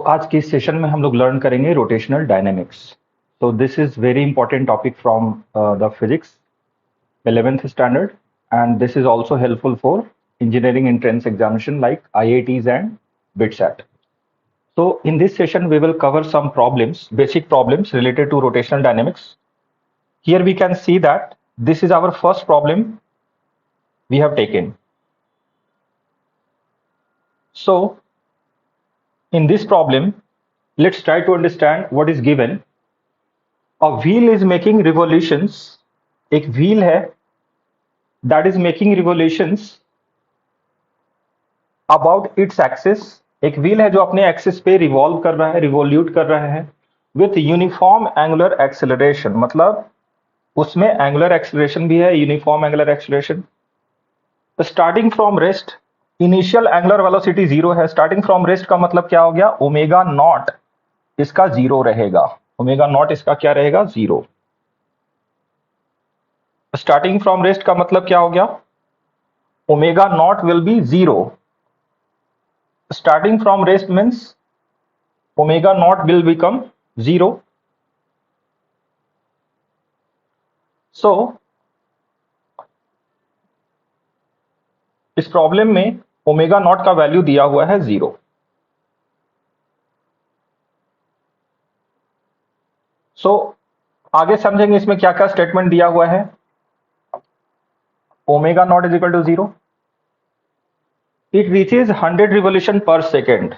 आज के इस सेशन में हम लोग लर्न करेंगे rotational dynamics. This is very important topic from the physics 11th standard and this is also helpful for engineering entrance examination like IITs and BITSAT. So in this session we will cover some problems, basic problems related to rotational dynamics. Here we can see that this is our first problem we have taken. So in this problem, let's try to understand what is given. A wheel is making revolutions. एक wheel है that is making revolutions about its axis. एक wheel है जो अपने axis पे revolve कर रहा है, revolute कर रहा है with uniform angular acceleration. मतलब उसमें angular acceleration भी है, uniform angular acceleration. Starting from rest, initial angular velocity zero है. स्टार्टिंग फ्रॉम रेस्ट का मतलब क्या हो गया? ओमेगा नॉट इसका जीरो रहेगा. ओमेगा नॉट इसका क्या रहेगा? जीरो. स्टार्टिंग फ्रॉम रेस्ट का मतलब क्या हो गया? Omega naught will be zero. Starting from rest means omega naught will become zero. So इस प्रॉब्लम में ओमेगा नॉट का वैल्यू दिया हुआ है जीरो. आगे समझेंगे इसमें क्या क्या स्टेटमेंट दिया हुआ है. Omega nought is equal to zero. It reaches 100 revolution per second.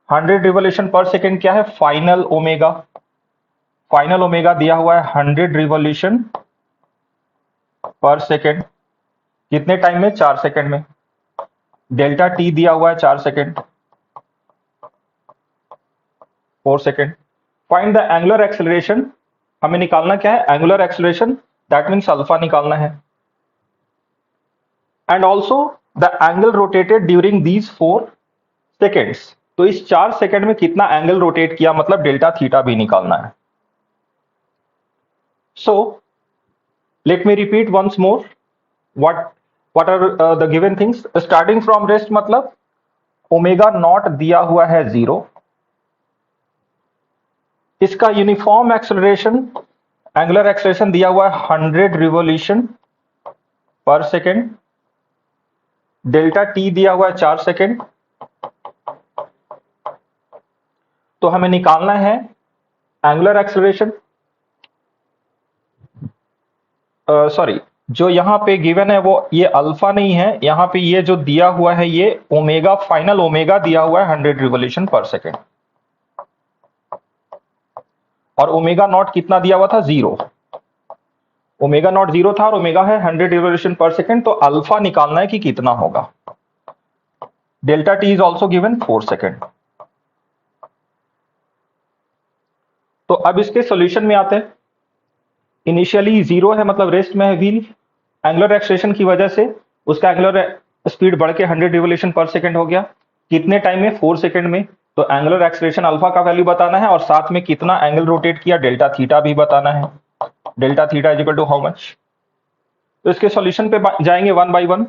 100 revolution per second क्या है? Final omega. फाइनल ओमेगा दिया हुआ है 100 रिवोल्यूशन पर सेकेंड. कितने टाइम में? 4 सेकेंड में. डेल्टा टी दिया हुआ है 4 second, 4 second. Find the angular acceleration. हमें निकालना क्या है? Angular acceleration. That means alpha निकालना है. And also the angle rotated during these 4 seconds. तो इस 4 सेकेंड में कितना एंगल रोटेट किया, मतलब डेल्टा थीटा भी निकालना है. So let me repeat once more what are the given things. Starting from rest मतलब ओमेगा नॉट दिया हुआ है जीरो. इसका यूनिफॉर्म एक्सेलरेशन, एंगुलर एक्सेलरेशन दिया हुआ है 100 revolution per second. Delta T दिया हुआ है 4 सेकेंड. तो हमें निकालना है एंगुलर एक्सेलरेशन. सॉरी, जो यहां पे गिवन है वो ये अल्फा नहीं है. यहां पे ये जो दिया हुआ है ये ओमेगा, फाइनल ओमेगा दिया हुआ है 100 रिवोल्यूशन पर सेकेंड. और ओमेगा नॉट कितना दिया हुआ था? जीरो. ओमेगा नॉट जीरो था और ओमेगा है 100 रिवोल्यूशन पर सेकेंड. तो अल्फा निकालना है कि कितना होगा. Delta T is also given 4 second. तो अब इसके सॉल्यूशन में आते हैं. इनिशियली जीरो है मतलब रेस्ट में है व्हील. एंगुलर एक्सेलरेशन की वजह से उसका एंगुलर स्पीड बढ़ के 100 रिवोल्यूशन पर सेकेंड हो गया. कितने टाइम में? 4 सेकेंड में. तो एंगुलर एक्सेलरेशन अल्फा का वैल्यू बताना है और साथ में कितना एंगल रोटेट किया, डेल्टा थीटा भी बताना है. Delta theta is equal to how much. तो इसके सॉल्यूशन पे जाएंगे वन बाय वन.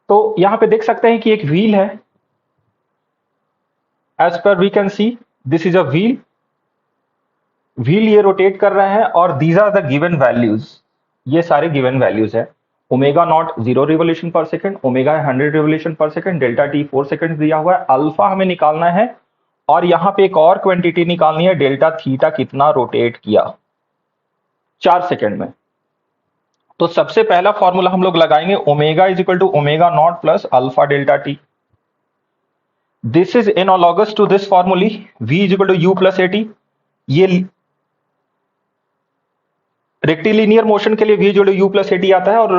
तो यहां पे देख सकते हैं कि एक व्हील है. As per we can see this is a wheel. Wheel ये रोटेट कर रहा है और these are the given values. ये सारे गिवन वैल्यूज है. Omega nought 0 revolution per second, omega 100 revolution per second, delta T 4 second दिया हुआ है. अल्फा हमें निकालना है और यहां पे एक और क्वांटिटी निकालनी है, डेल्टा थीटा कितना रोटेट किया 4 सेकेंड में. तो सबसे पहला फॉर्मूला हम लोग लगाएंगे omega is equal to omega nought plus alpha delta T. This is analogous to this formula v is equal to U plus A T. ये रेक्टिलिनियर मोशन के लिए v equal to U plus A T आता है और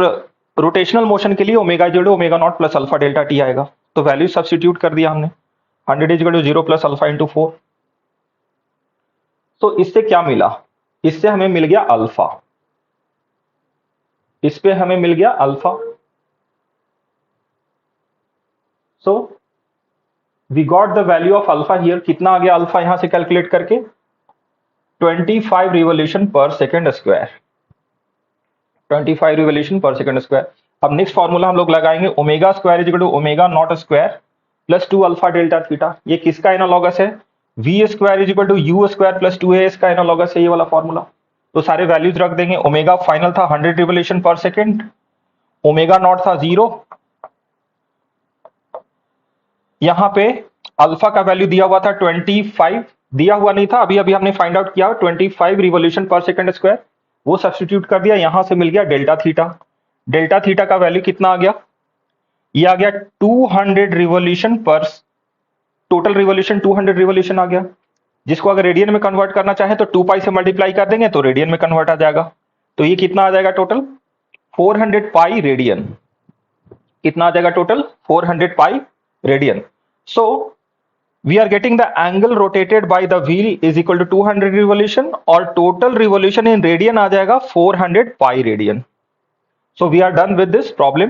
rotational motion के लिए omega equal to omega nought plus alpha delta T आएगा. तो वैल्यू सब्स्टिट्यूट कर दिया हमने. 100 is equal to 0 plus alpha into 4. तो इससे क्या मिला? इससे हमें मिल गया अल्फा. इस पे हमें मिल गया alpha. So we got the value of alpha here. कितना आ गया अल्फा यहां से कैलकुलेट करके? 25 revolution per second square. 25 revolution per second square. अब नेक्स्ट फॉर्मूला हम लोग लगाएंगे omega square is equal to omega not square plus 2 alpha delta theta. ये किसका एनालॉगस है? We square is equal to you square plus 2a इसका analogous है ये वाला फॉर्मूला। तो सारे वैल्यूज रख देंगे। ओमेगा फाइनल था 100 revolution per second, omega naught था 0, यहां पे अल्फा का वैल्यू दिया हुआ था 25, दिया हुआ नहीं था, अभी अभी हमने फाइंड आउट किया 25 रिवोल्यूशन पर सेकेंड स्क्वायर, वो सब्स्टिट्यूट कर दिया, यहां से मिल गया डेल्टा थीटा। डेल्टा थीटा का वैल्यू कितना आ गया? ये आ गया 200 revolution per, total revolution 200 revolution आ गया, जिसको अगर रेडियन में कन्वर्ट करना चाहे तो 2 पाई से मल्टीप्लाई कर देंगे तो रेडियन में कन्वर्ट आ जाएगा। तो ये कितना आ जाएगा टोटल? 400 pi radian. कितना आ जाएगा total? 400 pi radian. So we are getting the angle rotated by the wheel is equal to 200 revolution और टोटल रिवोल्यूशन इन रेडियन आ जाएगा 400 pi radian. So we are done with this problem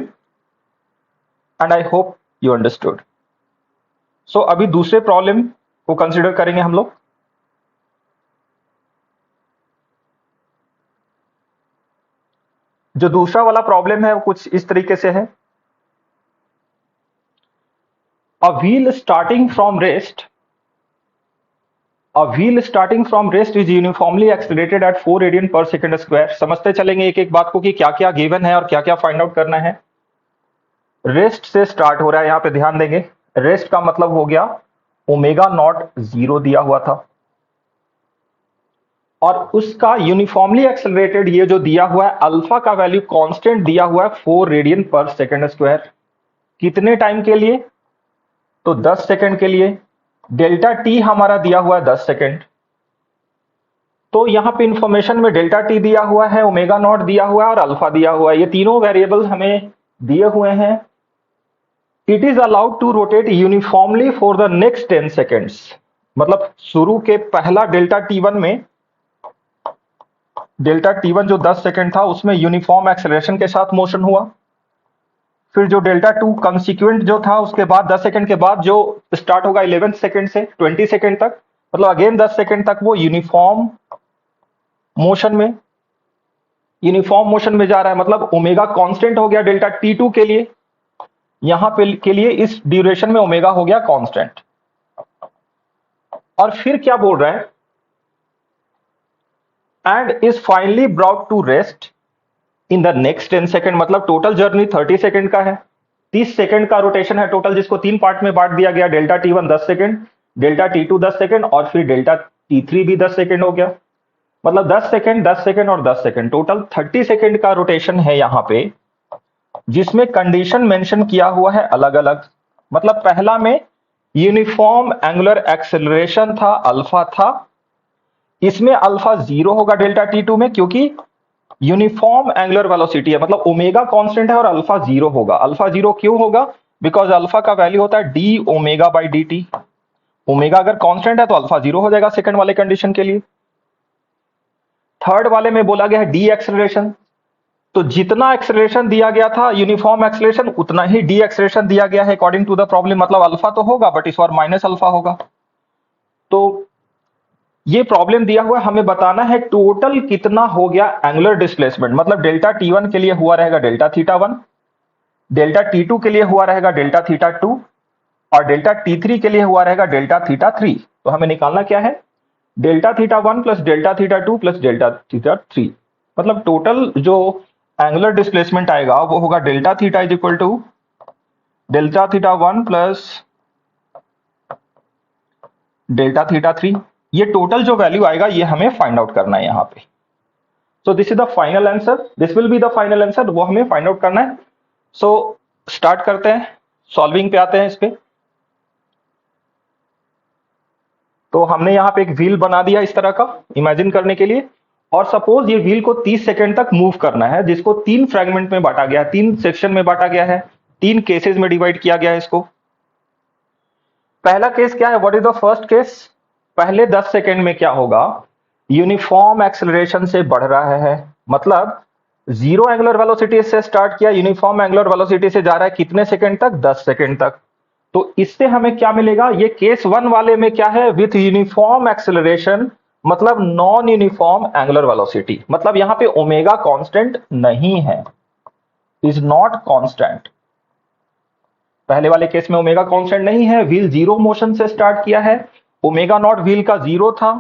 and I hope you understood. So अभी दूसरे problem को consider करेंगे हम लोग। जो दूसरा वाला प्रॉब्लम है वो कुछ इस तरीके से है। A wheel starting from rest is uniformly accelerated at 4 radian per second square। समझते चलेंगे एक एक बात को कि क्या क्या गिवन है और क्या क्या फाइंड आउट करना है। रेस्ट से स्टार्ट हो रहा है, यहां पे ध्यान देंगे। रेस्ट का मतलब हो गया ओमेगा नॉट 0 दिया हुआ था और उसका यूनिफॉर्मली एक्सेलरेटेड ये जो दिया हुआ है अल्फा का वैल्यू कांस्टेंट दिया हुआ है 4 रेडियन पर सेकेंड स्क्वायर। कितने टाइम के लिए? तो 10 सेकंड के लिए। डेल्टा टी हमारा दिया हुआ है 10 सेकंड। तो यहां पे इंफॉर्मेशन में डेल्टा टी दिया हुआ है, ओमेगा नॉट दिया हुआ है और अल्फा दिया हुआ है, ये तीनों वेरिएबल्स हमें दिए हुए हैं। It is allowed to rotate uniformly for the next 10 seconds. मतलब शुरू के पहला डेल्टा टी1 में, डेल्टा टी1 जो 10 सेकंड था उसमें यूनिफॉर्म एक्सेलरेशन के साथ मोशन हुआ। फिर जो डेल्टा 2 कंसिक्वेंट जो था उसके बाद 10 सेकंड के बाद जो स्टार्ट होगा 11 सेकंड से 20 सेकंड तक, मतलब अगेन 10 सेकंड तक वो यूनिफॉर्म मोशन में जा रहा है। मतलब ओमेगा कांस्टेंट हो गया डेल्टा T2 के लिए, यहां पे के लिए इस ड्यूरेशन में ओमेगा हो गया कांस्टेंट। और फिर क्या बोल रहा है? And is finally brought to rest in the next 10 second. मतलब टोटल जर्नी 30 सेकंड का है, 30 सेकंड का रोटेशन है टोटल, जिसको 3 पार्ट में बांट दिया गया। Delta T1 10 second, delta T2 10 second और फिर डेल्टा T3 भी 10 सेकंड हो गया। मतलब 10 सेकंड 10 सेकंड और 10 सेकंड, टोटल 30 सेकंड का रोटेशन है यहां पे, जिसमें कंडीशन मेंशन किया हुआ है अलग अलग। मतलब पहला में यूनिफॉर्म एंगुलर एक्सेलरेशन था, अल्फा था, इसमें अल्फा 0 होगा डेल्टा T2 में, क्योंकि यूनिफॉर्म एंगुलर वेलोसिटी है, मतलब ओमेगा कांस्टेंट है और अल्फा 0 होगा। अल्फा 0 क्यों होगा? बिकॉज अल्फा का वैल्यू होता है D omega by D T. Omega अगर कांस्टेंट है तो अल्फा 0 हो जाएगा सेकंड वाले कंडीशन के लिए। थर्ड वाले में बोला गया है डी एक्सेलरेशन, तो जितना एक्सेलरेशन दिया गया था यूनिफॉर्म एक्सेलरेशन उतना ही डी एक्सेलरेशन दिया गया है अकॉर्डिंग टू द प्रॉब्लम। मतलब अल्फा तो होगा बट इस बार माइनस अल्फा होगा। तो ये प्रॉब्लम दिया हुआ है, हमें बताना है टोटल कितना हो गया एंगुलर डिस्प्लेसमेंट। मतलब डेल्टा T1 के लिए हुआ रहेगा डेल्टा थीटा1, डेल्टा T2 के लिए हुआ रहेगा डेल्टा थीटा2 और डेल्टा T3 के लिए हुआ रहेगा डेल्टा थीटा3। तो हमें निकालना क्या है? Delta theta one plus delta theta two plus delta theta three. मतलब टोटल जो एंगुलर डिस्प्लेसमेंट आएगा वो होगा delta theta is equal to delta theta one plus delta theta three. ये टोटल जो वैल्यू आएगा ये हमें फाइंड आउट करना है यहां पे। So this is the final answer, this will be the final answer, वो हमें फाइंड आउट करना है। सो स्टार्ट करते हैं, सॉल्विंग पे आते हैं इस पे। तो हमने यहां पे एक व्हील बना दिया इस तरह का इमेजिन करने के लिए, और सपोज ये व्हील को 30 सेकंड तक मूव करना है, जिसको 3 फ्रेगमेंट में बांटा गया है, 3 सेक्शन में बांटा गया है, 3 केसेस में डिवाइड किया गया है इसको। पहला केस क्या है? What is the first case? पहले 10 सेकंड में क्या होगा? यूनिफॉर्म एक्सेलरेशन से बढ़ रहा है, मतलब जीरो एंगुलर वेलोसिटी से स्टार्ट किया, यूनिफॉर्म एंगुलर वेलोसिटी से जा रहा है कितने सेकंड तक? 10 सेकंड तक। तो इससे हमें क्या मिलेगा? ये केस 1 वाले में क्या है? विथ यूनिफॉर्म एक्सेलरेशन, मतलब नॉन यूनिफॉर्म एंगुलर वेलोसिटी, मतलब यहां पे ओमेगा कांस्टेंट नहीं है। Is not constant. पहले वाले केस में ओमेगा कांस्टेंट नहीं है, व्हील जीरो मोशन से स्टार्ट किया है, ओमेगा नॉट व्हील का जीरो था,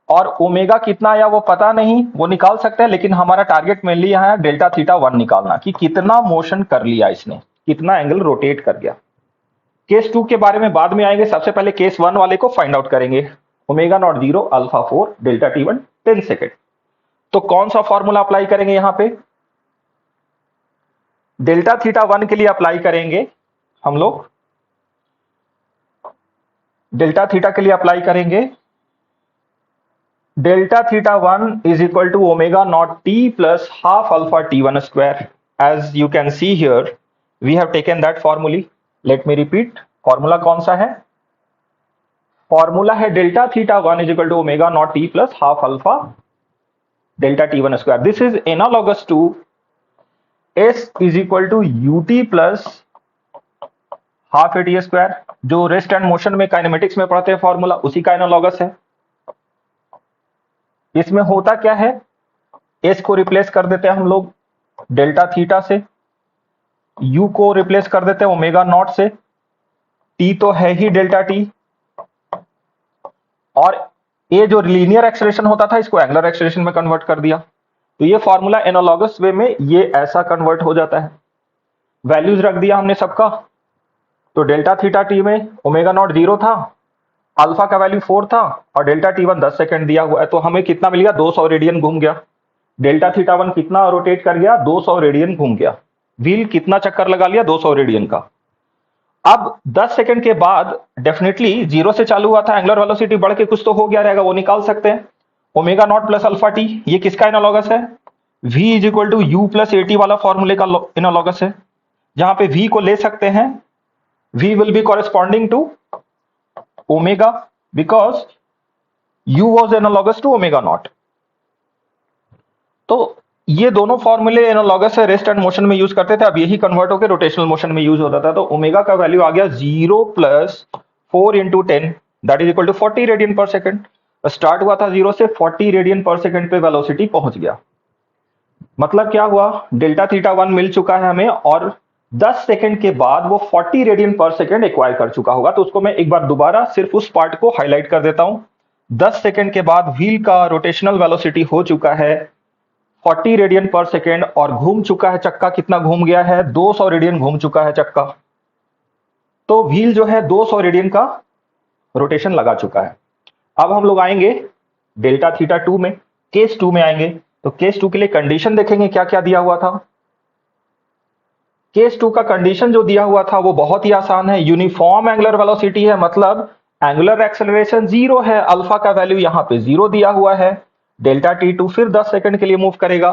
और ओमेगा कितना आया वो पता नहीं, वो निकाल सकते हैं, लेकिन हमारा टारगेट मेनली यहाँ है डेल्टा थीटा 1 निकालना, कि कितना मोशन कर लिया इसने, कितना एंगल रोटेट कर गया। केस 2 के बारे में बाद में आएंगे, सबसे पहले केस 1 वाले को फाइंड आउट करेंगे। Omega nought 0 alpha 4 delta T1 10 second. तो कौन सा फॉर्मूला अप्लाई करेंगे यहां पे? डेल्टा थीटा 1 के लिए अप्लाई करेंगे हम लोग, डेल्टा थीटा के लिए अप्लाई करेंगे delta theta 1 is equal to omega not T plus half alpha T1 square. As you can see here we have taken that formula. Let me repeat, formula कौन सा है? Formula है delta theta 1 is equal to omega not T plus half alpha delta T1 square. This is analogous to S is equal to UT plus half AT square, जो rest and motion में kinematics में पढ़ते हैं formula, उसी का analogous है। इसमें होता क्या है, एस को रिप्लेस कर देते हैं हम लोग डेल्टा थीटा से, यू को रिप्लेस कर देते हैं ओमेगा नॉट से, टी तो है ही डेल्टा टी, और ये जो लीनियर एक्सेलरेशन होता था इसको एंगुलर एक्सेलरेशन में कन्वर्ट कर दिया। तो ये फॉर्मूला एनालॉगस वे में ये ऐसा कन्वर्ट हो जाता है। वैल्यूज रख दिया हमने सबका। तो डेल्टा थीटा टी में ओमेगा नॉट 0 था, अल्फा का वैल्यू 4 था, और डेल्टा T1 10 सेकंड दिया हुआ है। तो हमें कितना मिल गया? 200 रेडियन घूम गया। डेल्टा थीटा 1 कितना रोटेट कर गया? 200 रेडियन घूम गया। व्हील कितना चक्कर लगा लिया? 200 रेडियन का। अब 10 सेकंड के बाद डेफिनेटली 0 से चालू हुआ था, एंगुलर वेलोसिटी बढ़ के कुछ तो हो गया रहेगा, वो निकाल सकते हैं। Omega nought plus alpha T, ये किसका एनालॉगस है? v is equal to U plus AT वाला फॉर्मूले का एनालॉगस है, जहां पे v को ले सकते हैं, v will be corresponding to omega because u was analogous to omega nought. तो ये दोनों फॉर्मूले एनालॉगस है, रेस्ट एंड मोशन में यूज करते थे, अब यही कन्वर्ट होकर रोटेशनल मोशन में यूज होता था। तो ओमेगा का वैल्यू आ गया 0 plus 4 into 10 that is equal to 40 radian per second. Start हुआ था 0 से, 40 रेडियन पर सेकेंड पे वेलोसिटी पहुंच गया। मतलब क्या हुआ? डेल्टा थीटा 1 मिल चुका है हमें, और 10 सेकंड के बाद वो 40 रेडियन पर सेकंड एक्वायर कर चुका होगा। तो उसको मैं एक बार दोबारा सिर्फ उस पार्ट को हाईलाइट कर देता हूं। 10 सेकंड के बाद व्हील का रोटेशनल वेलोसिटी हो चुका है 40 रेडियन पर सेकेंड, और घूम चुका है चक्का, कितना घूम गया है? 200 रेडियन घूम चुका है चक्का। तो व्हील जो है 200 रेडियन का रोटेशन लगा चुका है। अब हम लोग आएंगे डेल्टा थीटा 2 में, केस 2 में आएंगे। तो केस 2 के लिए कंडीशन देखेंगे क्या क्या दिया हुआ था। केस 2 का कंडीशन जो दिया हुआ था वो बहुत ही आसान है, यूनिफॉर्म एंगुलर वेलोसिटी है, मतलब एंगुलर एक्सेलरेशन 0 है, अल्फा का वैल्यू यहां पे 0 दिया हुआ है, डेल्टा T2 फिर 10 सेकंड के लिए मूव करेगा।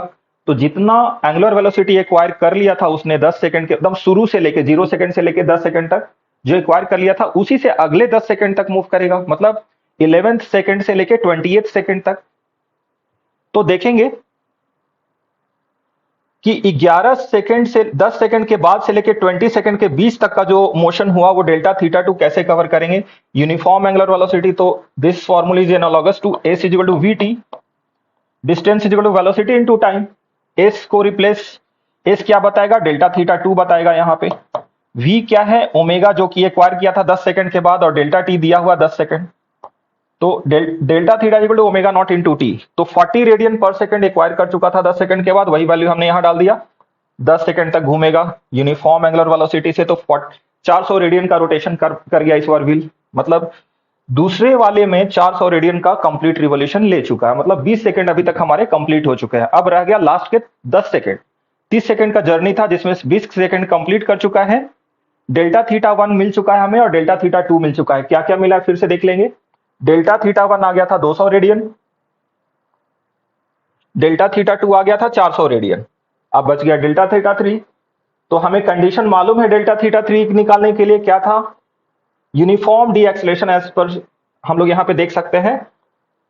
तो जितना एंगुलर वेलोसिटी एक्वायर कर लिया था उसने 10 सेकंड के एकदम शुरू से लेके 0 सेकंड से लेके 10 सेकंड तक जो एक्वायर कर लिया था, उसी से अगले 10 सेकंड तक मूव करेगा, मतलब 11th सेकंड से लेके 20th सेकंड तक। तो देखेंगे कि 11 सेकंड से 10 सेकंड के बाद से लेके 20 सेकंड के बीच तक का जो मोशन हुआ वो डेल्टा थीटा 2 कैसे कवर करेंगे। यूनिफॉर्म एंगुलर वेलोसिटी, तो this formula is analogous to S is equal to VT, distance is equal to velocity into time. S को रिप्लेस, एस क्या बताएगा? डेल्टा थीटा 2 बताएगा यहाँ पे। वी क्या है? ओमेगा, जो कि एक्वायर किया था 10 सेकंड के बाद, और डेल्टा टी दिया हुआ 10 सेकंड। तो delta theta equal to omega nought into T. तो 40 रेडियन पर सेकंड एक्वायर कर चुका था 10 सेकंड के बाद, वही वैल्यू हमने यहां डाल दिया। 10 सेकंड तक घूमेगा यूनिफॉर्म एंगुलर वेलोसिटी से, तो 400 रेडियन का रोटेशन कर गया इस बार व्हील, मतलब दूसरे वाले में 400 रेडियन का कंप्लीट रिवॉल्यूशन ले चुका है, मतलब 20 सेकंड अभी तक हमारे कंप्लीट हो चुके हैं। अब रह गया लास्ट के 10 सेकंड। 30 सेकंड का जर्नी था जिसमें 20 सेकंड कंप्लीट कर चुका है। डेल्टा थीटा 1 मिल चुका है हमें, और डेल्टा थीटा 2 मिल चुका है। क्या क्या मिला है फिर से देख लेंगे। डेल्टा थीटा 1 आ गया था 200 रेडियन, डेल्टा थीटा 2 आ गया था 400 रेडियन। अब बच गया डेल्टा थीटा 3। तो हमें कंडीशन मालूम है डेल्टा थीटा 3 निकालने के लिए क्या था? Uniform D acceleration, as per हम लोग यहां पे देख सकते हैं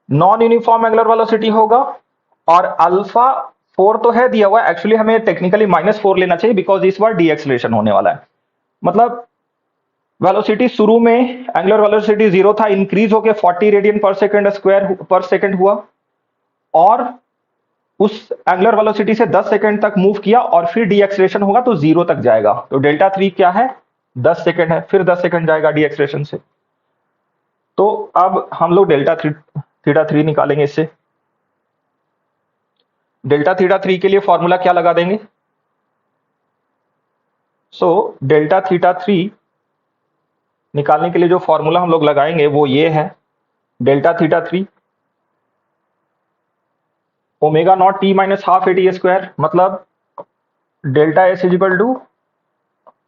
नॉन यूनिफॉर्म एंगुलर वेलोसिटी होगा, और अल्फा 4 तो है दिया हुआ, एक्चुअली हमें टेक्निकली -4 लेना चाहिए बिकॉज इस बार डी एक्सेलरेशन होने वाला है। मतलब वेलोसिटी शुरू में एंगुलर वेलोसिटी 0 था, इंक्रीज होकर 40 रेडियन पर सेकंड स्क्वायर पर सेकंड हुआ, और उस एंगुलर वेलोसिटी से 10 सेकंड तक मूव किया और फिर डी एक्सलेशन होगा तो 0 तक जाएगा। तो डेल्टा 3 क्या है? 10 सेकंड है, फिर 10 सेकंड जाएगा डी एक्सलेशन से। तो अब हम लोग डेल्टा थीटा 3 निकालेंगे इससे। डेल्टा थीटा 3 के लिए फॉर्मूला क्या लगा देंगे? सो डेल्टा थीटा 3 निकालने के लिए जो फॉर्मूला हम लोग लगाएंगे वो ये है, delta theta 3 omega not t minus half a t square, मतलब delta s is equal to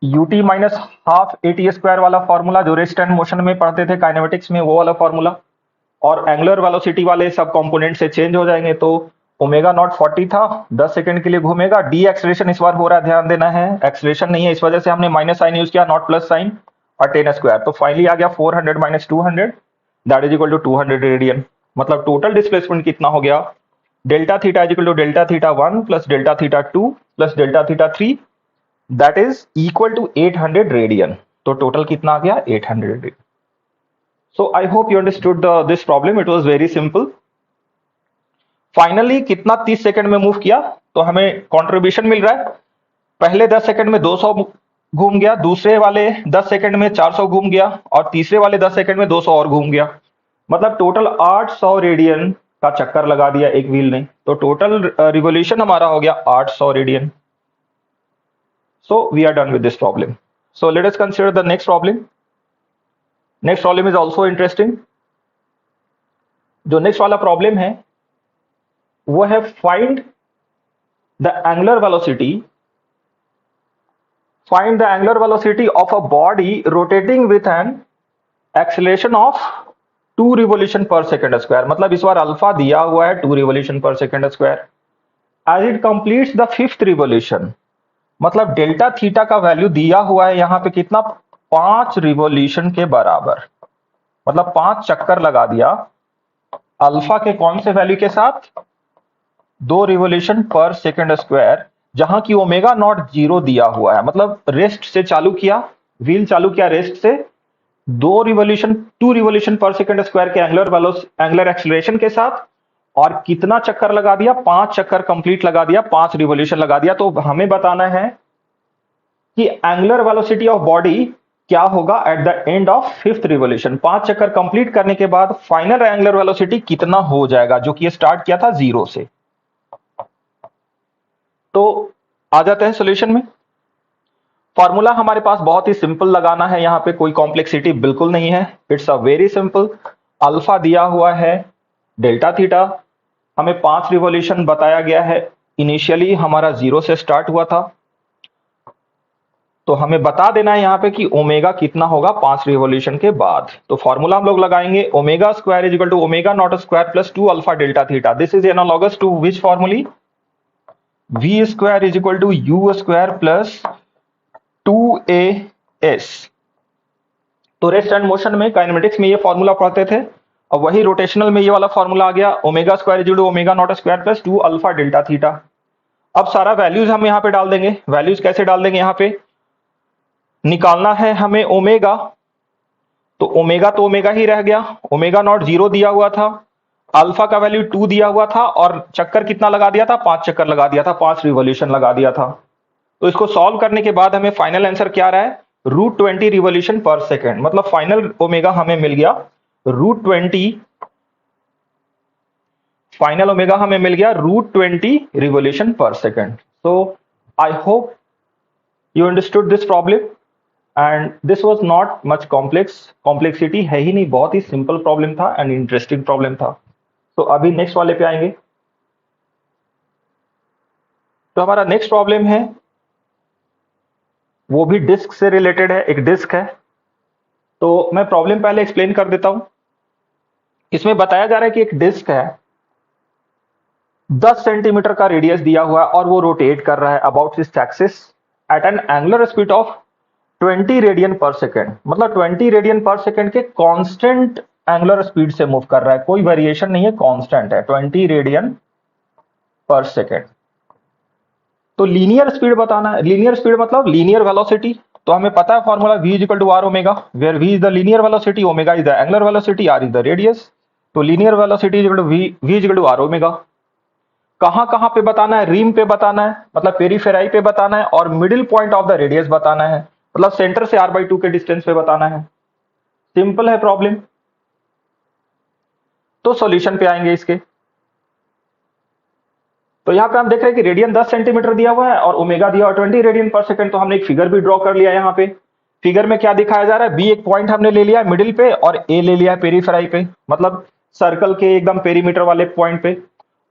u t minus half a t square वाला फॉर्मूला जो रेस्ट एंड मोशन में पढ़ते थे काइनेमेटिक्स में, वो वाला फॉर्मूला। और एंगुलर वेलोसिटी वाले सब कंपोनेंट से चेंज हो जाएंगे। तो ओमेगा नॉट 40 था, 10 सेकंड के लिए घूमेगा। डी एक्सलेशन इस बार हो रहा है, ध्यान देना है, एक्सलेशन नहीं है, इस वजह से हमने माइनस साइन यूज किया, नॉट प्लस साइन, और 10 स्क्वायर। तो फाइनली आ गया 400 minus 200, that is equal to 200 radian. मतलब टोटल डिस्प्लेसमेंट कितना हो गया? Delta theta is equal to delta theta 1 plus delta theta 2 plus delta theta 3, that is equal to 800 radian. तो total कितना आ गया? 800 radian. So I hope you understood this problem. It was very simple. Finally कितना 30 second में move किया? तो हमें contribution मिल रहा है, पहले 10 सेकंड में 200 घूम गया, दूसरे वाले 10 सेकंड में 400 घूम गया, और तीसरे वाले 10 सेकंड में 200 और घूम गया। मतलब टोटल 800 रेडियन का चक्कर लगा दिया एक व्हील ने। तो टोटल रिवोल्यूशन हमारा हो गया 800 radian. So we are done with this problem. So let us consider the next problem. Next problem is also interesting. जो नेक्स्ट वाला प्रॉब्लम है वो है find the angular velocity of a body rotating with an acceleration of 2 revolution per second square. मतलब इस बार alpha दिया हुआ है 2 revolution per second square. As it completes the 5th revolution, मतलब डेल्टा थीटा का वैल्यू दिया हुआ है यहां पे कितना? 5 रिवोल्यूशन के बराबर। मतलब 5 चक्कर लगा दिया अल्फा के कौन से वैल्यू के साथ? 2 रिवोल्यूशन पर सेकेंड स्क्वायर, जहां की ओमेगा नॉट 0 दिया हुआ है। मतलब रेस्ट से चालू किया, व्हील चालू किया रेस्ट से, 2 रिवोल्यूशन पर सेकेंड स्क्वायर के एंगुलर एक्सीलरेशन के साथ, और कितना चक्कर लगा दिया? 5 चक्कर कंप्लीट लगा दिया, 5 रिवोल्यूशन लगा दिया। तो हमें बताना है कि एंगुलर वेलोसिटी ऑफ बॉडी क्या होगा at the end of 5th revolution. 5 चक्कर कंप्लीट करने के बाद फाइनल एंगुलर वेलोसिटी कितना हो जाएगा, जो कि स्टार्ट किया था 0 से। तो आ जाते हैं सॉल्यूशन में। फॉर्मूला हमारे पास बहुत ही सिंपल लगाना है, यहां पे कोई कॉम्प्लेक्सिटी बिल्कुल नहीं है। It's a very simple. Alpha दिया हुआ है डेल्टा थीटा, हमें 5 रिवोल्यूशन बताया गया है, इनिशियली हमारा 0 से स्टार्ट हुआ था। तो हमें बता देना है यहां पे कि ओमेगा कितना होगा 5 रिवोल्यूशन के बाद। तो फॉर्मूला हम लोग लगाएंगे, omega square is equal to omega not square plus 2 alpha delta theta. This is analogous to which formula? V square is equal to you square plus 2as। तो रेस्ट एंड मोशन में kinematics में ये formula पढ़ते थे, और वही rotational में ये वाला फॉर्मूला आ गया, omega square is equal to omega not square plus 2 alpha delta theta. अब सारा वैल्यूज हम यहां पे डाल देंगे। वैल्यूज कैसे डाल देंगे? यहां पे निकालना है हमें ओमेगा, तो ओमेगा ही रह गया। ओमेगा नॉट 0 दिया हुआ था, अल्फा का वैल्यू 2 दिया हुआ था, और चक्कर कितना लगा दिया था? 5 चक्कर लगा दिया था, 5 रिवोल्यूशन लगा दिया था। तो इसको सॉल्व करने के बाद हमें फाइनल आंसर क्या रहा है? √20 रिवोल्यूशन पर सेकेंड। मतलब फाइनल ओमेगा हमें मिल गया √20, फाइनल ओमेगा हमें मिल गया √20 revolution per second. So I hope you understood this problem, and this was not much complexity है ही नहीं, बहुत ही सिंपल प्रॉब्लम था एंड इंटरेस्टिंग प्रॉब्लम था। तो अभी नेक्स्ट वाले पे आएंगे। तो हमारा नेक्स्ट प्रॉब्लम है, वो भी डिस्क से रिलेटेड है, एक डिस्क है। तो मैं प्रॉब्लम पहले एक्सप्लेन कर देता हूं। इसमें बताया जा रहा है कि एक डिस्क है, 10 सेंटीमीटर का रेडियस दिया हुआ है, और वो रोटेट कर रहा है about its axis at N angular speed of 20 radian per second. मतलब 20 रेडियन पर सेकेंड के कांस्टेंट एंगुलर स्पीड से मूव कर रहा है, कोई वेरिएशन नहीं है, कांस्टेंट है 20 रेडियन पर सेकेंड। तो लीनियर स्पीड बताना है। लीनियर स्पीड मतलब लीनियर वेलोसिटी। तो हमें पता है formula v is equal to r omega, where v is the linear velocity, omega is the angular velocity, r is the radius. तो linear velocity is equal to v is equal to r omega. कहां कहां पे बताना है, rim पे बताना है मतलब पेरीफेराई पे बताना है, और middle point of the radius बताना है मतलब सेंटर से r/2 के डिस्टेंस पे बताना है। सिंपल है प्रॉब्लम। तो सॉल्यूशन पे आएंगे इसके। तो यहां पे हम देख रहे हैं कि रेडियन 10 सेंटीमीटर दिया हुआ है और ओमेगा दिया हुआ 20 रेडियन पर सेकंड। तो हमने एक फिगर भी ड्रॉ कर लिया यहाँ पे। फिगर में क्या दिखाया जा रहा है, बी एक पॉइंट हमने ले लिया है मिडिल पे और ए ले लिया है पेरीफेराई पे, मतलब सर्कल के एकदम पेरीमीटर वाले पॉइंट पे,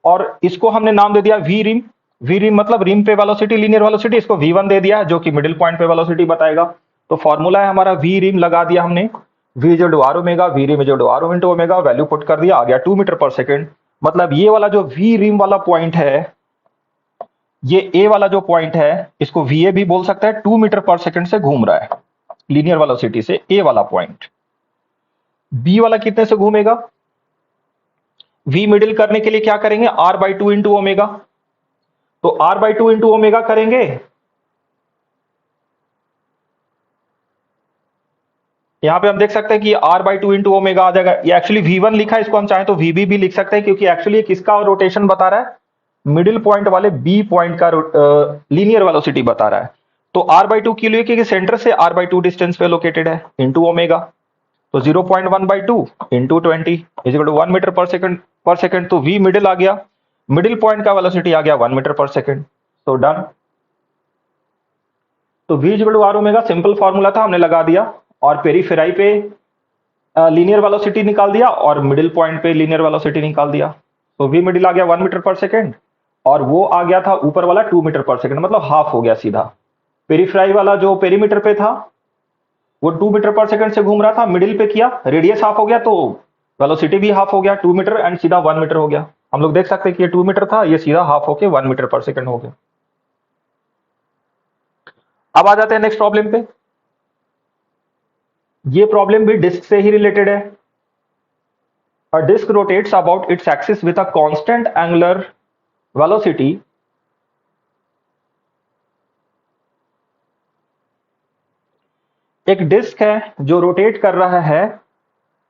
और इसको हमने नाम दे दिया वी रिम। वी रिम मतलब रिम पे वेलोसिटी, लीनियर वेलोसिटी, इसको v1 दे दिया है जो कि मिडिल पॉइंट पे वेलोसिटी बताएगा। तो फॉर्मूला है हमारा वी रिम, लगा दिया हमने v is R omega, V rim is R into omega, value put कर दिया, आ गया 2 मीटर पर सेकेंड। मतलब ये वाला जो वी रिम वाला पॉइंट है, ये ए वाला जो पॉइंट है, इसको वीए भी बोल सकता है, 2 मीटर पर सेकंड से घूम रहा है लीनियर वेलोसिटी से ए वाला पॉइंट। बी वाला कितने से घूमेगा, वी मिडिल करने के लिए क्या करेंगे, r/2 इंटू ओमेगा। तो r/2 इंटू ओमेगा करेंगे, यहां पे हम देख सकते हैं कि r/2 इंटू ओमेगा आ जाएगा। ये एक्चुअली v1 लिखा है, इसको हम चाहें तो vb भी लिख सकते हैं, क्योंकि एक्चुअली किसका रोटेशन बता रहा है, मिडिल पॉइंट वाले बी पॉइंट का लीनियर वेलोसिटी बता रहा है। तो r/2 के लिए, क्योंकि सेंटर से r/2 डिस्टेंस पे लोकेटेड है, इंटू ओमेगा। तो 0.1/2 into 20 is equal to 1 metre per second. तो v मिडिल आ गया, मिडिल पॉइंट का वेलोसिटी आ गया 1 मीटर पर सेकंड। तो डन। तो v is equal to r omega simple formula था, हमने लगा दिया, और पेरीफेराई पे लीनियर वेलोसिटी निकाल दिया और मिडिल पॉइंट पे लीनियर वेलोसिटी निकाल दिया। तो v मिडिल आ गया 1 मीटर पर सेकंड, और वो आ गया था ऊपर वाला 2 मीटर पर सेकंड, मतलब हाफ हो गया सीधा। पेरीफेराई वाला जो पेरीमीटर पे था वो 2 मीटर पर सेकंड से घूम रहा था, मिडिल पे किया, रेडियस हाफ हो गया, तो वेलोसिटी भी हाफ हो गया 2 मीटर, एंड सीधा 1 मीटर हो गया। हम लोग देख सकते हैं कि ये 2 मीटर था, ये सीधा हाफ होके 1 मीटर पर सेकंड हो गया। अब आ जाते हैं नेक्स्ट प्रॉब्लम पे। ये प्रॉब्लम भी डिस्क से ही रिलेटेड है। A disk rotates about its axis with a constant angular velocity एक डिस्क है जो रोटेट कर रहा है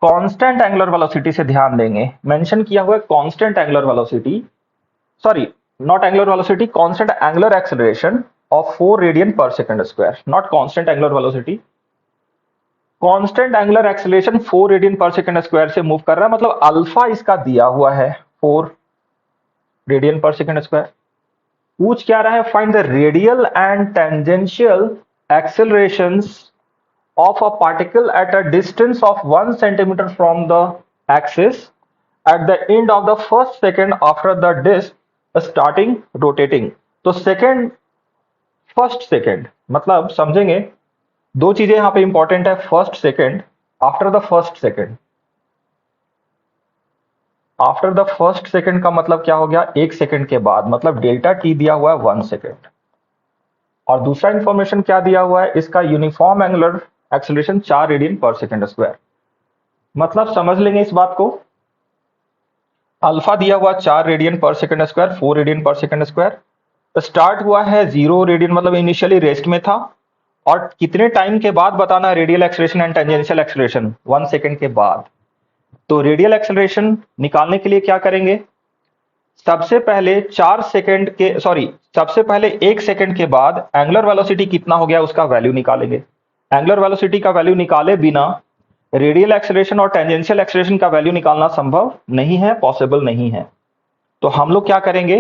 कांस्टेंट एंगुलर वेलोसिटी से, ध्यान देंगे मेंशन किया हुआ है constant angular velocity, sorry not angular velocity, constant angular acceleration of 4 radian per second square, not constant angular velocity. Constant angular acceleration 4 radian per second square से मूव कर रहा है, मतलब अल्फा इसका दिया हुआ है 4 रेडियन पर सेकंड स्क्वायर। पूछ क्या रहा है, find the radial and tangential accelerations of a particle at a distance of 1 centimeter from the axis at the end of the first second after the disk starting rotating। तो second, first second मतलब समझेंगे, दो चीजें यहां पे important है, first second, after the first second. After the first second का मतलब क्या हो गया, एक सेकेंड के बाद, मतलब डेल्टा टी दिया हुआ है 1 सेकेंड। और दूसरा इंफॉर्मेशन क्या दिया हुआ है, इसका uniform angular acceleration 4 radian per second square. मतलब समझ लेंगे इस बात को, अल्फा दिया हुआ 4 radian per second square, 4 radian per second square, start हुआ है 0 रेडियन, मतलब इनिशियली रेस्ट में था, और कितने टाइम के बाद बताना है radial acceleration and tangential acceleration, 1 second के बाद। तो रेडियल एक्सेलरेशन निकालने के लिए क्या करेंगे, सबसे पहले 4 सेकंड के, सॉरी सबसे पहले 1 सेकंड के बाद एंगुलर वेलोसिटी कितना हो गया उसका वैल्यू निकालेंगे। एंगुलर वेलोसिटी का वैल्यू निकाले बिना रेडियल एक्सेलरेशन और टेंजेंशियल एक्सेलरेशन का वैल्यू निकालना संभव नहीं है, पॉसिबल नहीं है। तो हम लोग क्या करेंगे,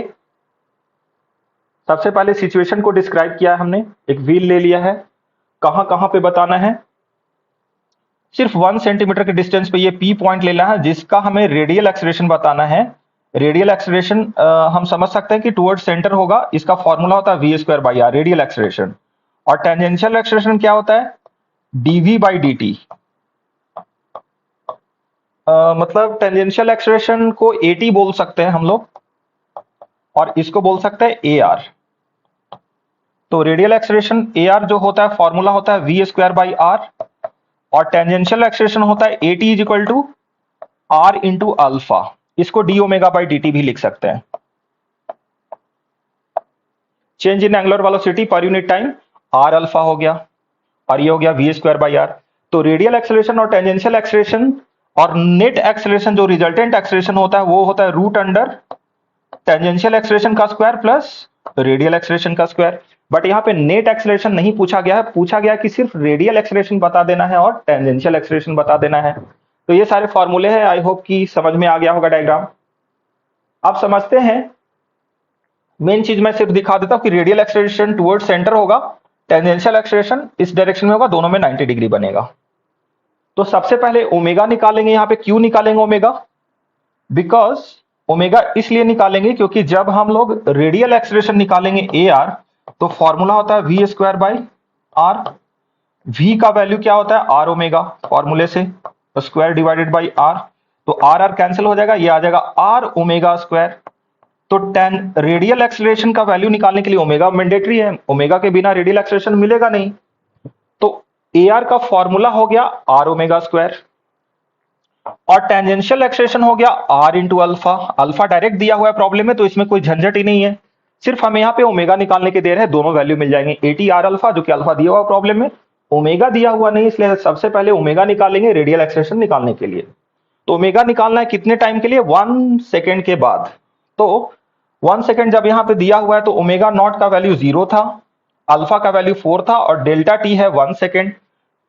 सबसे पहले सिचुएशन को डिस्क्राइब किया है हमने, एक व्हील ले लिया है, कहां कहां पे बताना है, सिर्फ 1 सेंटीमीटर के डिस्टेंस पे ये पी पॉइंट लेना है जिसका हमें रेडियल एक्सेलरेशन बताना है। रेडियल एक्सेलरेशन हम समझ सकते हैं कि टुवर्ड सेंटर होगा, इसका फॉर्मूला होता है we square by R radial acceleration. और टेंजेंशियल एक्सेलरेशन क्या होता है, डीवी बाई डी टी। मतलब टेंजेंशियल एक्सेलरेशन को एटी बोल सकते हैं हम लोग, और इसको बोल सकते हैं ए आर। तो रेडियल एक्सेलरेशन ए आर जो होता है फॉर्मूला होता है वी स्क्वायर बाई आर, और टेंजेंशियल एक्सेलरेशन होता है a t is equal to r into alpha, इसको d omega by D t भी लिख सकते हैं। Change in angular velocity per unit time r alpha हो गया, और ये हो गया वी स्क्वायर बाई आर। तो रेडियल एक्सेलरेशन और टेंजेंशियल एक्सेलरेशन और नेट एक्सेलरेशन जो रिजल्टेंट एक्सेलरेशन होता है वो होता है रूट अंडर टेंजेंशियल एक्सेलरेशन का स्क्वायर प्लस रेडियल एक्सेलरेशन का स्क्वायर। बट यहाँ पे नेट एक्सेलरेशन नहीं पूछा गया है, पूछा गया कि सिर्फ रेडियल एक्सेलरेशन बता देना है और टेंजेंशियल एक्सेलरेशन बता देना है। तो ये सारे फॉर्मूले हैं, आई होप कि समझ में आ गया होगा डायग्राम। अब समझते हैं, मेन चीज मैं सिर्फ दिखा देता हूं कि रेडियल एक्सेलरेशन टुवर्ड सेंटर होगा, टेंजेंशियल एक्सेलरेशन इस डायरेक्शन में होगा, दोनों में 90 डिग्री बनेगा। तो सबसे पहले ओमेगा निकालेंगे। यहाँ पे क्यों निकालेंगे ओमेगा? बिकॉज ओमेगा इसलिए निकालेंगे क्योंकि जब हम लोग रेडियल एक्सेलरेशन निकालेंगे ए आर, तो फॉर्मूला होता है we square by R. V का वैल्यू क्या होता है? आर ओमेगा, फॉर्मूले से स्क्वायर डिवाइडेड बाई आर। तो आर आर कैंसिल हो जाएगा, ये आ जाएगा आर ओमेगा स्क्वायर। तो टेन रेडियल एक्सेलरेशन का वैल्यू निकालने के लिए ओमेगा मैंडेटरी है, ओमेगा के बिना रेडियल एक्सेलरेशन मिलेगा नहीं। तो ए आर का फॉर्मूला हो गया आर ओमेगा स्क्वायर, और टेंजेंशियल एक्सेलरेशन हो गया R into alpha. Alpha direct दिया हुआ है प्रॉब्लम में, तो इसमें कोई झंझट ही नहीं है, सिर्फ हमें यहाँ पे ओमेगा निकालने की देर है, दोनों वैल्यू मिल जाएंगे। 80 आर अल्फा, जो कि अल्फा दिया हुआ प्रॉब्लम में, ओमेगा दिया हुआ नहीं, इसलिए सबसे पहले ओमेगा निकालेंगे रेडियल एक्सेलरेशन निकालने के लिए। तो ओमेगा निकालना है कितने टाइम के लिए? 1 सेकेंड के बाद। तो 1 सेकेंड जब यहाँ पे दिया हुआ है तो ओमेगा नॉट का वैल्यू 0 था, अल्फा का वैल्यू 4 था, और डेल्टा टी है 1 सेकेंड।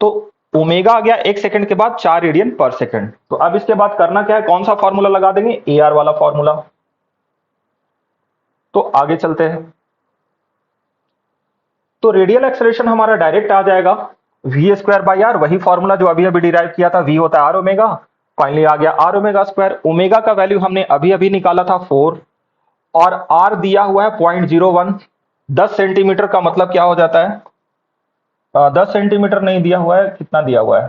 तो ओमेगा आ गया 1 सेकेंड के बाद 4 रेडियन पर सेकेंड। तो अब इसके बाद करना क्या है? कौन सा फॉर्मूला लगा देंगे? ए आर वाला फॉर्मूला। तो आगे चलते हैं। तो रेडियल एक्सेलरेशन हमारा डायरेक्ट आ जाएगा वी स्क्वायर बाई आर, वही फॉर्मूला जो अभी अभी डिराइव किया था, वी होता है आर ओमेगा, फाइनली आ गया आर ओमेगा स्क्वायर। ओमेगा का वैल्यू हमने अभी अभी निकाला था 4, और आर दिया हुआ है 0.01। 10 सेंटीमीटर का मतलब क्या हो जाता है? 10 सेंटीमीटर नहीं दिया हुआ है, कितना दिया हुआ है?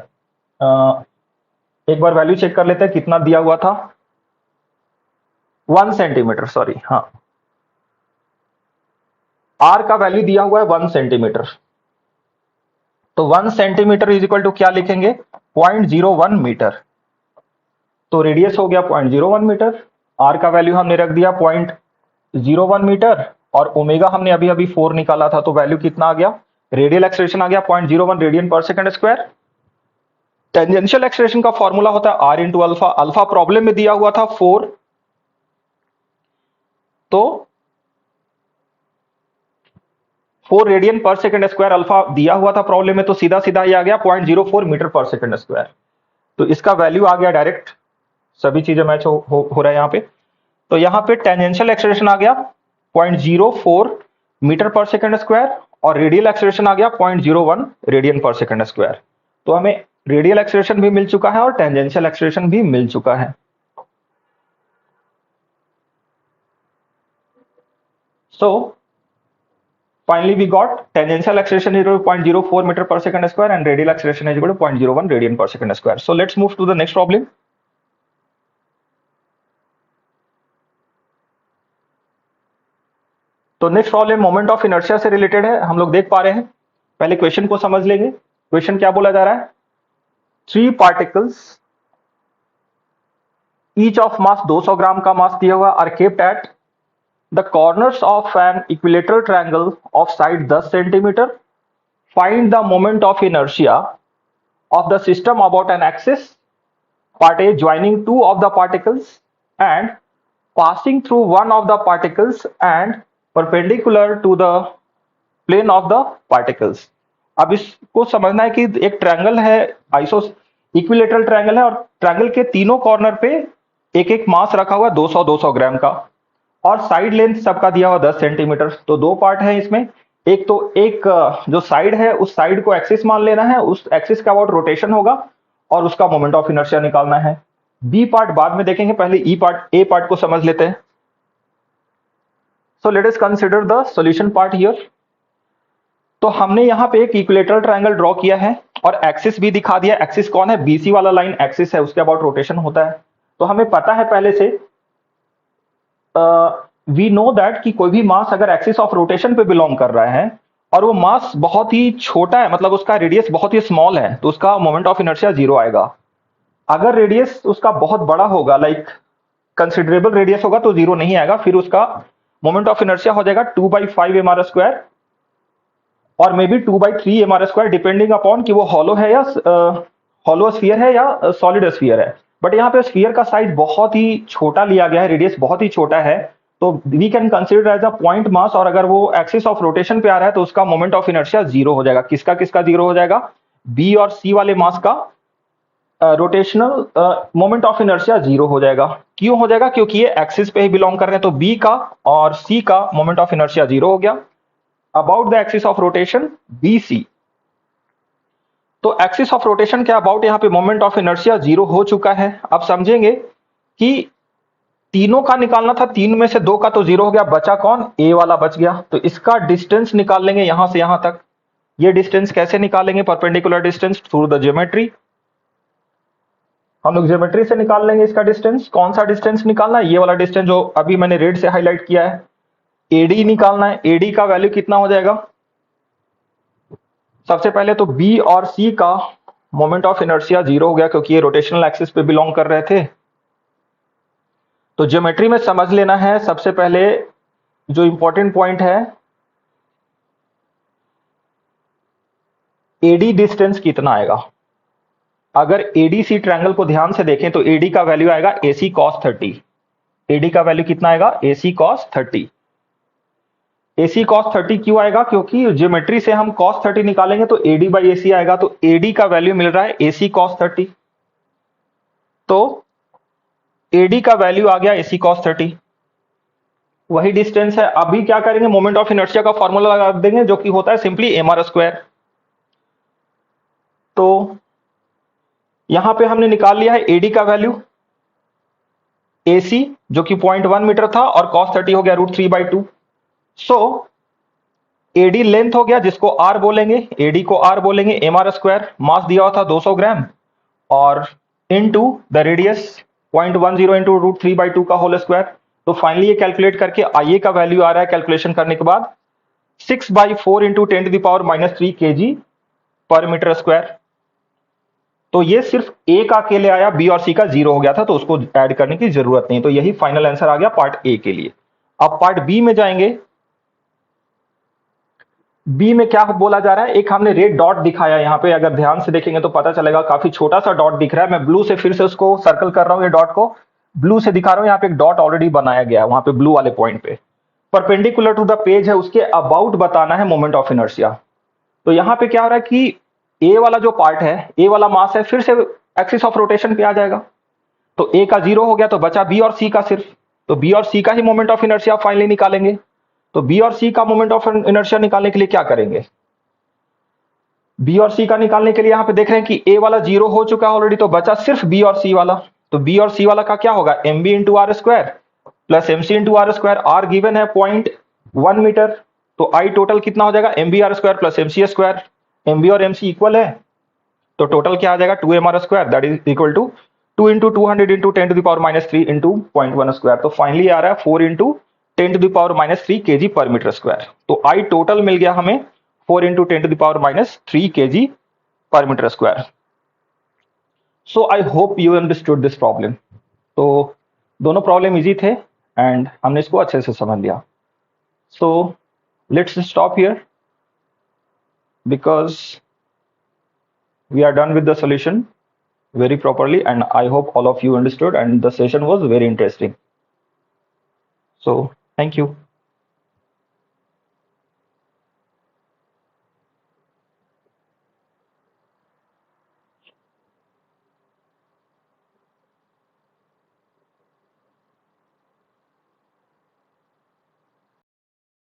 एक बार वैल्यू चेक कर लेते हैं कितना दिया हुआ था। 1 सेंटीमीटर, सॉरी, हाँ, आर का वैल्यू दिया हुआ है 1 सेंटीमीटर। तो 1 सेंटीमीटर इज इक्वल टू क्या लिखेंगे? 0.01 मीटर। तो रेडियस हो गया 0.01 मीटर, आर का वैल्यू हमने रख दिया 0.01 मीटर, और ओमेगा हमने अभी अभी 4 निकाला था, तो वैल्यू कितना आ गया? रेडियल एक्सेलरेशन आ गया 0.01 radian per second square. Tangential acceleration का फॉर्मूला होता है R into alpha. Alpha problem में दिया हुआ था 4, तो 4 radian per second square alpha दिया हुआ था प्रॉब्लम में, तो सीधा सीधा ये आ गया 0.04 मीटर पर सेकंड स्क्वायर। तो इसका वैल्यू आ गया डायरेक्ट, सभी चीजें मैच हो रहा है यहाँ पे। तो यहाँ पे टेंजेंशियल एक्सेलरेशन आ गया 0.04 मीटर पर सेकंड स्क्वायर, और रेडियल एक्सेलरेशन आ गया 0.01 रेडियन पर सेकंड स्क्वायर। तो हमें रेडियल एक्सेलरेशन भी मिल चुका है और टेंजेंशियल एक्सेलरेशन भी मिल चुका है। So finally we got tangential acceleration is equal to 0.04 meter per second square and radial acceleration is equal to 0.01 radian per second square. So let's move to the next problem. तो next problem moment of inertia से related है, हम लोग देख पा रहे हैं। पहले क्वेश्चन को समझ लेंगे। क्वेश्चन क्या बोला जा रहा है? 3 particles each of mass 200 gram का मास दिया हुआ are kept at the corners of an equilateral triangle of side 10 centimeter. Find the moment of inertia of the system about an axis, part A joining two of the particles and passing through one of the particles and perpendicular to the plane of the particles. अब इसको समझना है कि एक triangle है, equilateral triangle है, और triangle के तीनों कॉर्नर पे एक एक मास रखा हुआ है 200 ग्राम का, और साइड लेंथ सबका दिया हुआ 10 सेंटीमीटर। तो दो पार्ट है इसमें, एक तो एक जो साइड है उस साइड को एक्सिस मान लेना है, उस एक्सिस का अबाउट रोटेशन होगा और उसका मोमेंट ऑफ इनर्शिया निकालना है। बी पार्ट बाद में देखेंगे, पहले ए पार्ट को समझ लेते हैं। सो let us consider the solution part here. तो हमने यहाँ पे एक इक्विलेटरल ट्रायंगल ड्रॉ किया है और एक्सिस भी दिखा दिया। एक्सिस कौन है? बीसी वाला लाइन एक्सिस है, उसके अबाउट रोटेशन होता है। तो हमें पता है पहले से वी नो दैट कि कोई भी मास अगर एक्सिस ऑफ रोटेशन पे बिलोंग कर रहा है और वो मास बहुत ही छोटा है, मतलब उसका रेडियस बहुत ही स्मॉल है, तो उसका मोमेंट ऑफ इनर्शिया 0 आएगा। अगर रेडियस उसका बहुत बड़ा होगा, लाइक कंसिडरेबल रेडियस होगा, तो 0 नहीं आएगा, फिर उसका मोमेंट ऑफ इनर्शिया हो जाएगा 2/5 mr², और may be 2/3 mr², depending upon कि वो हॉलो है या हॉलो स्फीयर है या सॉलिड स्फीयर है। बट यहाँ पे स्फीयर का साइज बहुत ही छोटा लिया गया है, रेडियस बहुत ही छोटा है, तो we can consider as a point mass, और अगर वो एक्सिस ऑफ रोटेशन पे आ रहा है तो उसका मोमेंट ऑफ इनर्शिया जीरो हो जाएगा। किसका किसका जीरो हो जाएगा? बी और सी वाले मास का rotational moment of inertia zero हो जाएगा। क्यों हो जाएगा? क्योंकि ये एक्सिस पे ही बिलोंग कर रहे हैं, तो बी का और सी का मोमेंट ऑफ इनर्शिया जीरो हो गया about the axis of rotation B C. तो एक्सिस ऑफ रोटेशन के अबाउट यहाँ पे मोमेंट ऑफ इनर्शिया जीरो हो चुका है। अब समझेंगे कि तीनों का निकालना था, तीन में से दो का तो जीरो हो गया, बचा कौन? ए वाला बच गया। तो इसका डिस्टेंस निकाल लेंगे यहां से यहां तक। ये डिस्टेंस कैसे निकालेंगे? Perpendicular distance through the geometry. हम लोग ज्योमेट्री से निकाल लेंगे इसका डिस्टेंस। कौन सा डिस्टेंस निकालना है? ये वाला डिस्टेंस जो अभी मैंने रेड से हाईलाइट किया है, एडी निकालना है। एडी का वैल्यू कितना हो जाएगा? सबसे पहले तो बी और सी का मोमेंट ऑफ इनर्शिया जीरो हो गया क्योंकि ये रोटेशनल एक्सिस पे बिलोंग कर रहे थे। तो ज्योमेट्री में समझ लेना है सबसे पहले जो इंपॉर्टेंट पॉइंट है, एडी डिस्टेंस कितना आएगा। अगर एडीसी ट्रायंगल को ध्यान से देखें तो एडी का वैल्यू आएगा एसी कॉस 30। एडी का वैल्यू कितना आएगा? AC cos 30। एसी कॉस 30 क्यों आएगा? क्योंकि ज्योमेट्री से हम कॉस 30 निकालेंगे तो एडी बाई एसी आएगा, तो एडी का वैल्यू मिल रहा है एसी कॉस 30। तो एडी का वैल्यू आ गया एसी कॉस 30, वही डिस्टेंस है। अभी क्या करेंगे? मोमेंट ऑफ इनर्शिया का फॉर्मूला लगा देंगे जो कि होता है सिंपली एम आर स्क्वायर। तो यहां पे हमने निकाल लिया है एडी का वैल्यू, एसी जो कि 0.1 मीटर था और cos 30 हो गया √3/2। सो एडी लेंथ हो गया जिसको आर बोलेंगे, एडी को आर बोलेंगे, एम आर स्क्वायर, मास दिया हुआ था 200 ग्राम, और इनटू द रेडियस 0.10 इंटू √3/2 का होल स्क्वायर। तो फाइनली ये कैलकुलेट करके आईए का वैल्यू आ रहा है कैलकुलेशन करने के बाद 6/4 into 10⁻³ kg per metre square. तो ये सिर्फ ए का अकेले आया, बी और सी का जीरो हो गया था तो उसको ऐड करने की जरूरत नहीं। तो यही फाइनल आंसर आ गया पार्ट ए के लिए। अब पार्ट बी में जाएंगे। बी में क्या बोला जा रहा है? एक हमने रेड डॉट दिखाया यहां पे, अगर ध्यान से देखेंगे तो पता चलेगा काफी छोटा सा डॉट दिख रहा है। मैं ब्लू से फिर से उसको सर्कल कर रहा हूं, ये डॉट को ब्लू से दिखा रहा हूं। यहाँ पे एक डॉट ऑलरेडी बनाया गया है वहां पे ब्लू वाले पॉइंट पे, परपेंडिकुलर टू द पेज है, उसके अबाउट बताना है मोमेंट ऑफ इनर्शिया। तो यहां पे क्या हो रहा है कि ए वाला जो पार्ट है, ए वाला मास है, फिर से एक्सिस ऑफ रोटेशन पे आ जाएगा। तो ए का जीरो हो गया तो बचा बी और सी का सिर्फ। तो बी और सी का ही मोमेंट ऑफ इनर्शिया फाइनली निकालेंगे। तो बी और सी का मोमेंट ऑफ इनर्शिया निकालने के लिए क्या करेंगे? बी और सी का निकालने के लिए यहां पे देख रहे हैं कि ए वाला जीरो हो चुका है ऑलरेडी, तो बचा सिर्फ बी और सी वाला। तो बी और सी वाला का क्या होगा? M B into R square plus M C into R square. R given है 0.1 मीटर, तो आई टोटल कितना हो जाएगा? M B R square plus M C square. M B और एम सी इक्वल है तो टोटल क्या आ जाएगा? 2mr square, that is equal to 2 into 200 into 10⁻³ into 0.1 square. तो फाइनली आ रहा है 4 into 10⁻³ kg per metre square. तो आई टोटल मिल गया हमें 4 into 10⁻³ kg per metre square. So I hope you understood this problem. तो दोनों प्रॉब्लम इजी थे एंड हमने इसको अच्छे से समझ लिया। So let's stop here because we are done with the solution very properly, and I hope all of you understood and the session was very interesting. So thank you.